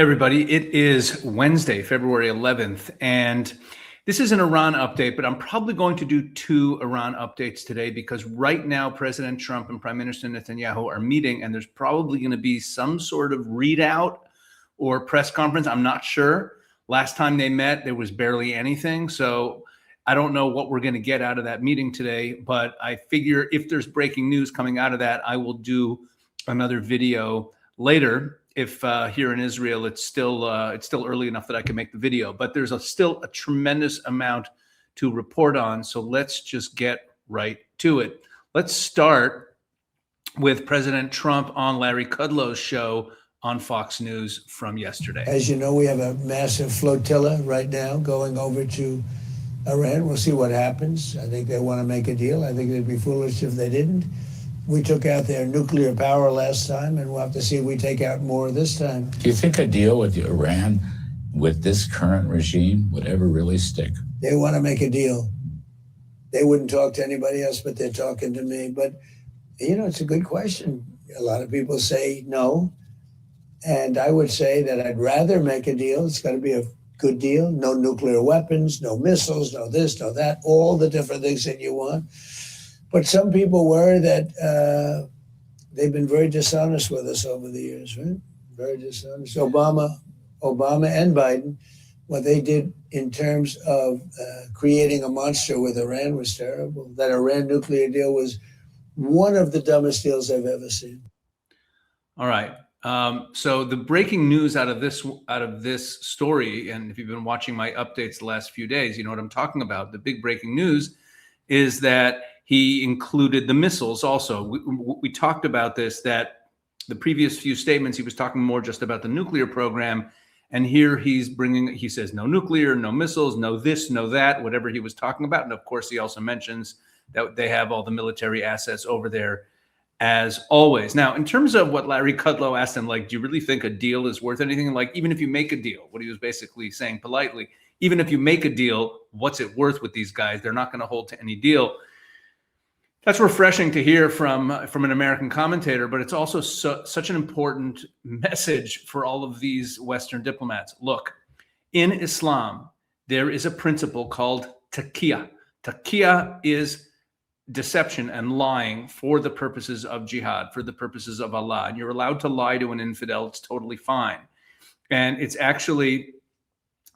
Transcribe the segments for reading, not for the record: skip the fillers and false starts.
Everybody, it is Wednesday, February 11th, and this is an Iran update, but I'm probably going to do two Iran updates today because right now President Trump and Prime Minister Netanyahu are meeting, and there's probably going to be some sort of readout or press conference. I'm not sure. Last time they met, there was barely anything, so I don't know what we're going to get out of that meeting today, but I figure if there's breaking news coming out of that, I will do another video later. If here in Israel, it's still early enough that I can make the video, but there's still a tremendous amount to report on. So let's just get right to it. Let's start with President Trump on Larry Kudlow's show on Fox News from yesterday. As you know, we have a massive flotilla right now going over to Iran. We'll see what happens. I think they want to make a deal. I think they'd be foolish if they didn't. We took out their nuclear power last time, and we'll have to see if we take out more this time. Do you think a deal with Iran, with this current regime, would ever really stick? They want to make a deal. They wouldn't talk to anybody else, but they're talking to me. But, you know, it's a good question. A lot of people say no. And I would say that I'd rather make a deal. It's got to be a good deal. No nuclear weapons, no missiles, no this, no that, all the different things that you want. But some people worry that they've been very dishonest with us over the years, right? Very dishonest. Obama and Biden, what they did in terms of creating a monster with Iran was terrible. That Iran nuclear deal was one of the dumbest deals I've ever seen. All right. So the breaking news out of this story, and if you've been watching my updates the last few days, you know what I'm talking about. The big breaking news is that he included the missiles also. We talked about this, that the previous few statements, he was talking more just about the nuclear program. And here he says no nuclear, no missiles, no this, no that, whatever he was talking about. And of course, he also mentions that they have all the military assets over there as always. Now, in terms of what Larry Kudlow asked him, like, do you really think a deal is worth anything? Like, even if you make a deal, what he was basically saying politely, even if you make a deal, what's it worth with these guys? They're not going to hold to any deal. That's refreshing to hear from an American commentator, but it's also such an important message for all of these Western diplomats. Look, in Islam, there is a principle called taqiyya. Taqiyya is deception and lying for the purposes of jihad, for the purposes of Allah. And you're allowed to lie to an infidel. It's totally fine. And it's actually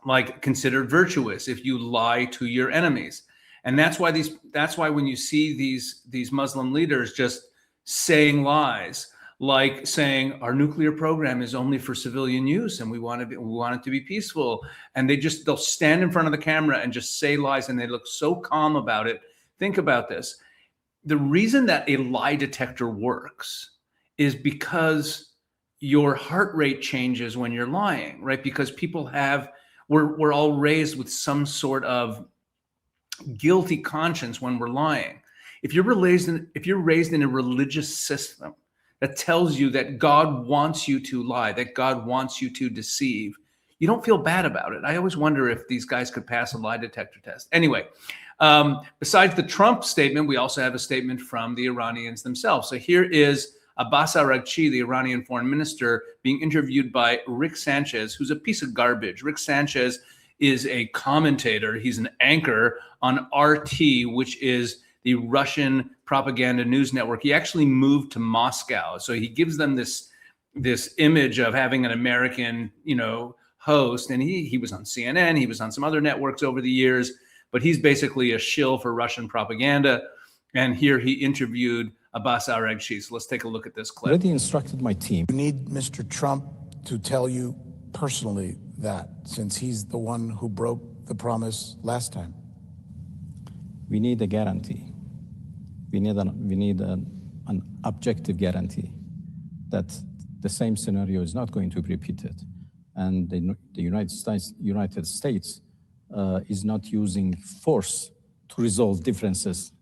like considered virtuous if you lie to your enemies. And that's why when you see these Muslim leaders just saying lies, like saying our nuclear program is only for civilian use and we want it to be peaceful, and they'll stand in front of the camera and just say lies, and they look so calm about it. Think about this. The reason that a lie detector works is because your heart rate changes when you're lying, right? Because we're all raised with some sort of guilty conscience when we're lying. If you're raised in a religious system that tells you that God wants you to lie, that God wants you to deceive, you don't feel bad about it. I always wonder if these guys could pass a lie detector test. Anyway, besides the Trump statement, we also have a statement from the Iranians themselves. So here is Abbas Araghchi, the Iranian foreign minister, being interviewed by Rick Sanchez, who's a piece of garbage. Rick Sanchez is a commentator. He's an anchor on RT, which is the Russian propaganda news network. He actually moved to Moscow. So he gives them this image of having an American, host. And he was on CNN. He was on some other networks over the years, but he's basically a shill for Russian propaganda. And here he interviewed Abbas Araghchi. So let's take a look at this clip. I already instructed my team. You need Mr. Trump to tell you personally that, since he's the one who broke the promise last time. We need a guarantee. We need an objective guarantee that the same scenario is not going to be repeated, and the United States is not using force to resolve differences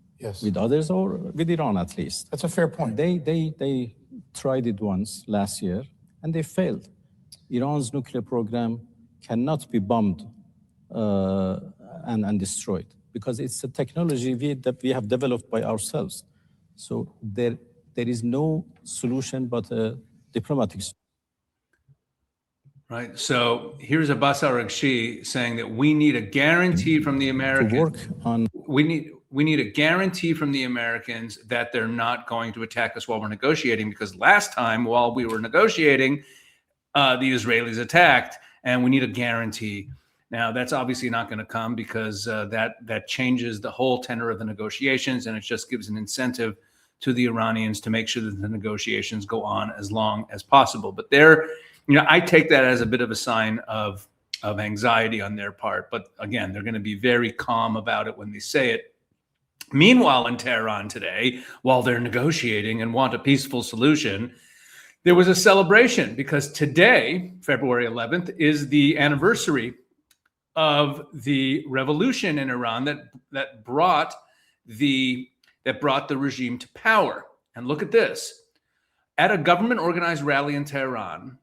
with others, or with Iran at least. That's a fair point. They tried it once last year and they failed. Iran's nuclear program cannot be bombed and destroyed because it's a technology that we have developed by ourselves. So there is no solution but a diplomatic solution. Right. So here's Abbas Araghchi saying that we need a guarantee from the To Americans. work on We need a guarantee from the Americans that they're not going to attack us while we're negotiating, because last time while we were negotiating, the Israelis attacked, and we need a guarantee. Now that's obviously not going to come, because that changes the whole tenor of the negotiations, and it just gives an incentive to the Iranians to make sure that the negotiations go on as long as possible. But I take that as a bit of a sign of anxiety on their part. But again, they're going to be very calm about it when they say it. Meanwhile, in Tehran today, while they're negotiating and want a peaceful solution, there was a celebration, because today, February 11th, is the anniversary of the revolution in Iran that brought the regime to power. And look at this. At a government-organized rally in Tehran,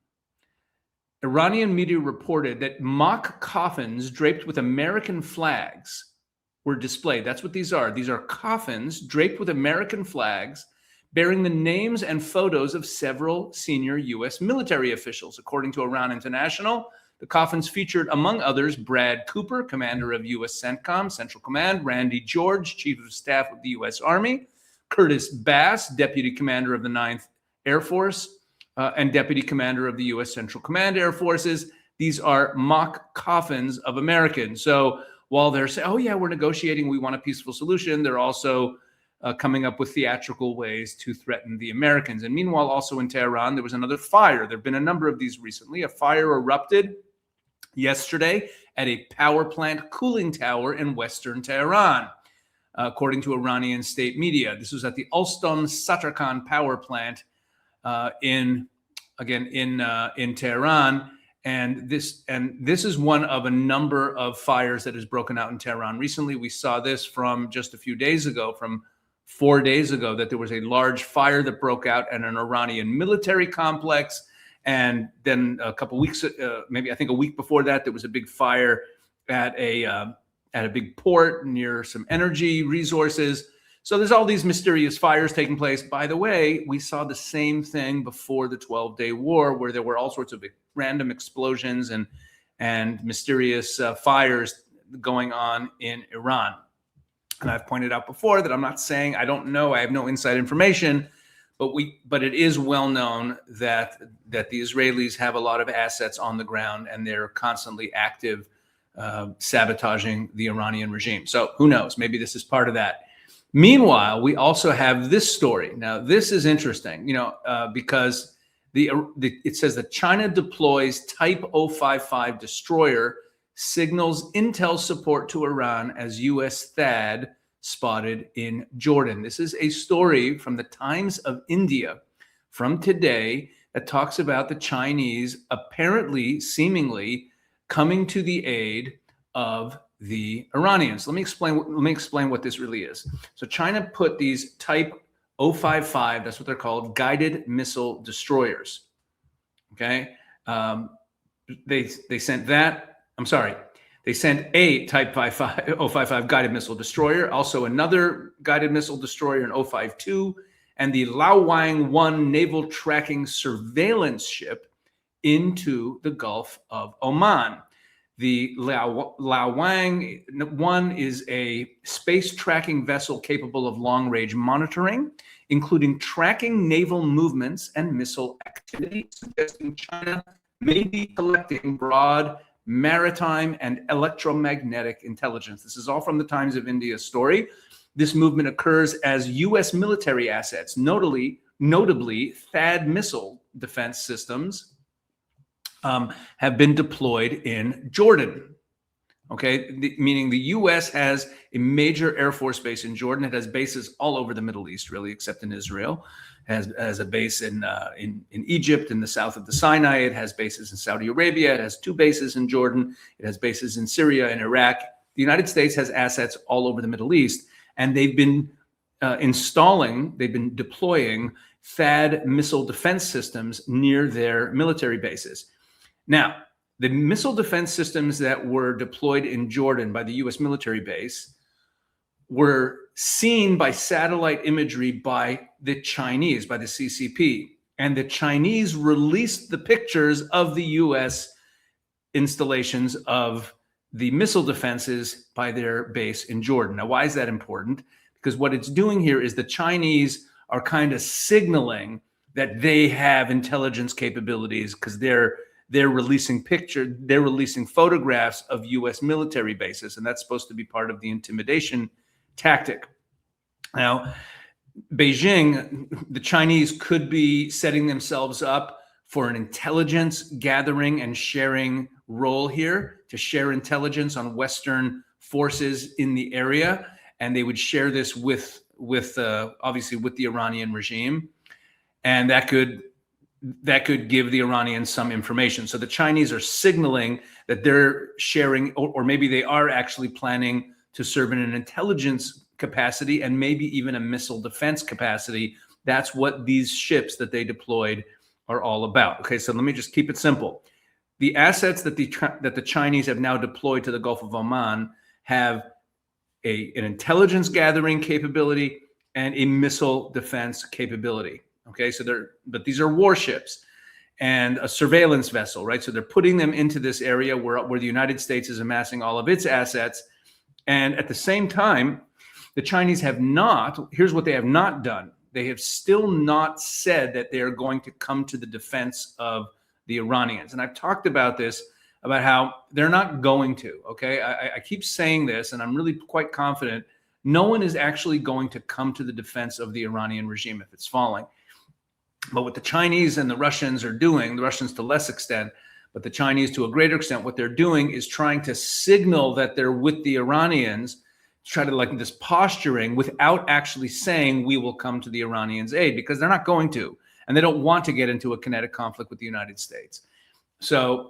Iranian media reported that mock coffins draped with American flags were displayed. That's what these are. These are coffins draped with American flags bearing the names and photos of several senior U.S. military officials. According to Iran International, the coffins featured, among others, Brad Cooper, commander of U.S. CENTCOM, Central Command, Randy George, Chief of Staff of the U.S. Army, Curtis Bass, Deputy Commander of the 9th Air Force, and Deputy Commander of the U.S. Central Command Air Forces. These are mock coffins of Americans. So while they're saying, oh yeah, we're negotiating, we want a peaceful solution, they're also coming up with theatrical ways to threaten the Americans. And meanwhile, also in Tehran, there was another fire. There have been a number of these recently. A fire erupted yesterday at a power plant cooling tower in western Tehran, according to Iranian state media. This was at the Alstom Satarkhan power plant in Tehran. And this is one of a number of fires that has broken out in Tehran recently. We saw this from just a few days ago, from 4 days ago, that there was a large fire that broke out at an Iranian military complex. And then a couple weeks, maybe I think a week before that, there was a big fire at a big port near some energy resources. So there's all these mysterious fires taking place. By the way, we saw the same thing before the 12-day war, where there were all sorts of random explosions and mysterious fires going on in Iran. And I've pointed out before that I'm not saying, I don't know, I have no inside information, but it is well known that the Israelis have a lot of assets on the ground, and they're constantly active sabotaging the Iranian regime. So who knows? Maybe this is part of that. Meanwhile, we also have this story. Now, this is interesting, because it says that China deploys Type 055 destroyer, signals intel support to Iran as U.S. THAAD spotted in Jordan. This is a story from the Times of India from today that talks about the Chinese apparently, seemingly coming to the aid of the Iranians. Let me explain what this really is. So China put these Type 055, that's what they're called, guided missile destroyers. Okay, they sent that. I'm sorry, they sent a Type 055 guided missile destroyer, also another guided missile destroyer in 052, and the Laowang-1 naval tracking surveillance ship into the Gulf of Oman. The Laowang-1 is a space tracking vessel capable of long-range monitoring, including tracking naval movements and missile activity, suggesting China may be collecting broad maritime and electromagnetic intelligence. This is all from the Times of India story. This movement occurs as U.S. military assets, notably THAAD missile defense systems, have been deployed in Jordan. Okay, meaning the U.S. has a major Air Force base in Jordan. It has bases all over the Middle East, really, except in Israel. It has a base in Egypt, in the south of the Sinai. It has bases in Saudi Arabia. It has 2 bases in Jordan. It has bases in Syria and Iraq. The United States has assets all over the Middle East, and they've been deploying THAAD missile defense systems near their military bases. Now, the missile defense systems that were deployed in Jordan by the U.S. military base were seen by satellite imagery by the Chinese, by the CCP. and the Chinese released the pictures of the U.S. installations of the missile defenses by their base in Jordan. Now, why is that important? Because what it's doing here is the Chinese are kind of signaling that they have intelligence capabilities because they're releasing they're releasing photographs of U.S. military bases, and that's supposed to be part of the intimidation tactic. Now, Beijing, the Chinese could be setting themselves up for an intelligence gathering and sharing role here to share intelligence on Western forces in the area, and they would share this with obviously with the Iranian regime, and that could give the Iranians some information. So the Chinese are signaling that they're sharing, or maybe they are actually planning to serve in an intelligence capacity and maybe even a missile defense capacity. That's what these ships that they deployed are all about. Okay, so let me just keep it simple. The assets that the Chinese have now deployed to the Gulf of Oman have an intelligence gathering capability and a missile defense capability. Okay, but these are warships and a surveillance vessel, right? So they're putting them into this area where the United States is amassing all of its assets. And at the same time, the Chinese have not, here's what they have not done. They have still not said that they are going to come to the defense of the Iranians. And I've talked about this, about how they're not going to, okay? I keep saying this, and I'm really quite confident no one is actually going to come to the defense of the Iranian regime if it's falling. But what the Chinese and the Russians are doing, the Russians to less extent, but the Chinese to a greater extent, what they're doing is trying to signal that they're with the Iranians, try to like this posturing without actually saying we will come to the Iranians' aid, because they're not going to, and they don't want to get into a kinetic conflict with the United States. So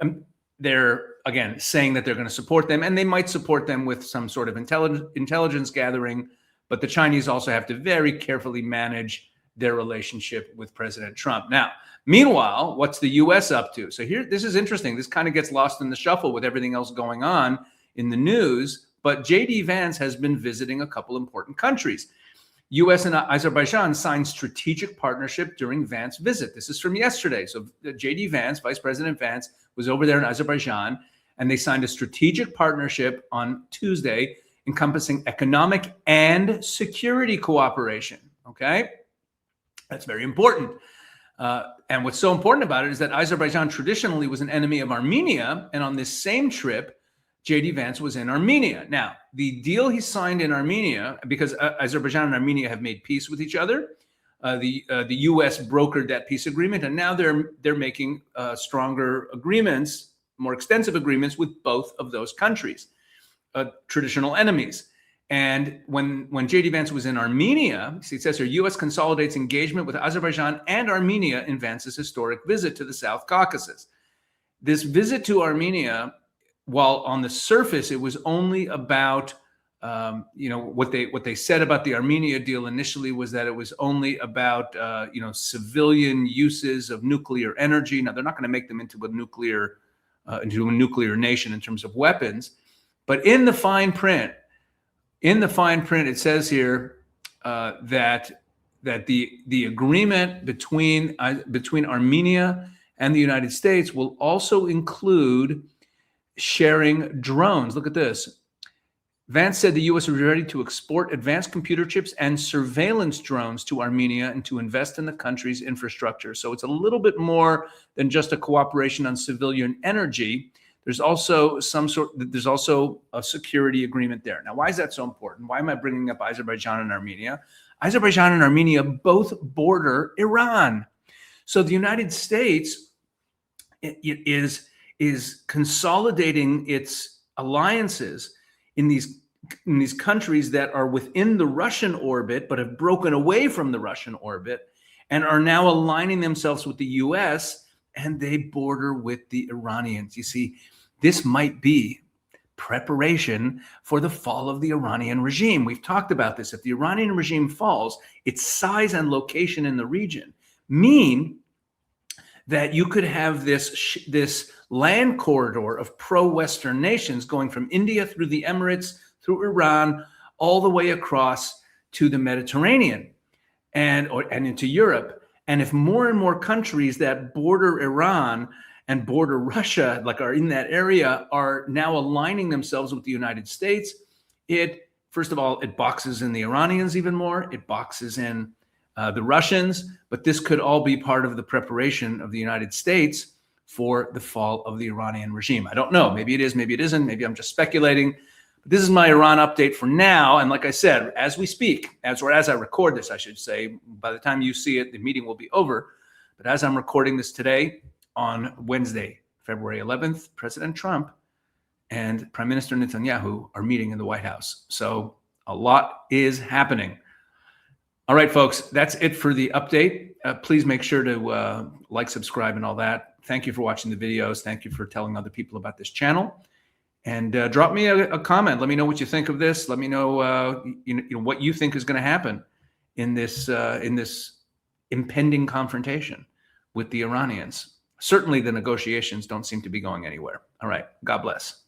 they're, again, saying that they're going to support them, and they might support them with some sort of intelligence gathering, but the Chinese also have to very carefully manage their relationship with President Trump. Now, meanwhile, what's the U.S. up to? So here, this is interesting. This kind of gets lost in the shuffle with everything else going on in the news, but J.D. Vance has been visiting a couple important countries. U.S. and Azerbaijan signed strategic partnership during Vance's visit. This is from yesterday. So J.D. Vance, Vice President Vance, was over there in Azerbaijan, and they signed a strategic partnership on Tuesday encompassing economic and security cooperation. Okay? That's very important. And what's so important about it is that Azerbaijan traditionally was an enemy of Armenia, and on this same trip, J.D. Vance was in Armenia. Now, the deal he signed in Armenia, because Azerbaijan and Armenia have made peace with each other, the U.S. brokered that peace agreement, and now they're making stronger agreements, more extensive agreements with both of those countries, traditional enemies. And when J.D. Vance was in Armenia, see, it says here, U.S. consolidates engagement with Azerbaijan and Armenia in Vance's historic visit to the South Caucasus. This visit to Armenia, while on the surface it was only about, what they said about the Armenia deal initially was that it was only about, civilian uses of nuclear energy. Now, they're not going to make them into a nuclear nation in terms of weapons, but in the fine print, it says here that the agreement between Armenia and the United States will also include sharing drones. Look at this. Vance said the U.S. would be ready to export advanced computer chips and surveillance drones to Armenia and to invest in the country's infrastructure. So it's a little bit more than just a cooperation on civilian energy. There's also a security agreement there. Now, why is that so important? Why am I bringing up Azerbaijan and Armenia? Azerbaijan and Armenia both border Iran. So the United States is consolidating its alliances in these countries that are within the Russian orbit, but have broken away from the Russian orbit and are now aligning themselves with the U.S., and they border with the Iranians. You see, this might be preparation for the fall of the Iranian regime. We've talked about this. If the Iranian regime falls, its size and location in the region mean that you could have this land corridor of pro-Western nations going from India through the Emirates, through Iran, all the way across to the Mediterranean and into Europe. And if more and more countries that border Iran and border Russia, like are in that area, are now aligning themselves with the United States, first of all, it boxes in the Iranians even more. It boxes in the Russians. But this could all be part of the preparation of the United States for the fall of the Iranian regime. I don't know. Maybe it is, maybe it isn't. Maybe I'm just speculating. But this is my Iran update for now. And like I said, as we speak, as I record this, I should say, by the time you see it, the meeting will be over. But as I'm recording this today, on Wednesday, February 11th, President Trump and Prime Minister Netanyahu are meeting in the White House. So a lot is happening. All right, folks, that's it for the update. Please make sure to like, subscribe, and all that. Thank you for watching the videos. Thank you for telling other people about this channel. And drop me a comment. Let me know what you think of this. Let me know, what you think is going to happen in this impending confrontation with the Iranians. Certainly, the negotiations don't seem to be going anywhere. All right. God bless.